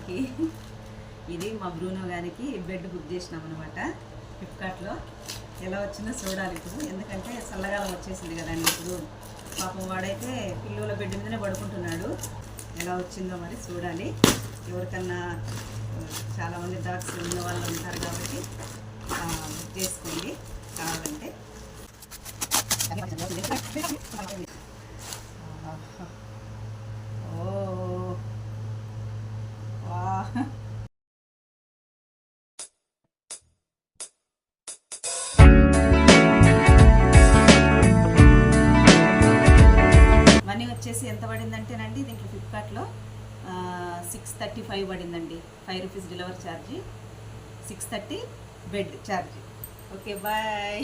అందరికీ. ఇది మా బ్రూనో గారికి బెడ్ బుక్ చేసినాం అనమాట ఫ్లిప్కార్ట్లో. ఎలా వచ్చిందో చూడాలి ఇప్పుడు, ఎందుకంటే చల్లగాలం వచ్చేసింది కదండి ఇప్పుడు. పాపం వాడైతే పిల్లల బెడ్ మీదనే పడుకుంటున్నాడు. ఎలా వచ్చిందో మరి చూడాలి. ఎవరికన్నా చాలామంది డాగ్స్ ఉన్న వాళ్ళు ఉంటారు కాబట్టి బుక్ చేసుకోండి కావాలంటే. ఓ వా, మనీ వచ్చేసి ఎంత పడిందంటేనండి దీంట్లో ఫ్లిప్కార్ట్లో 635 పడిందండి. 5 rupees delivery charge, 630 bed charge. Okay bye.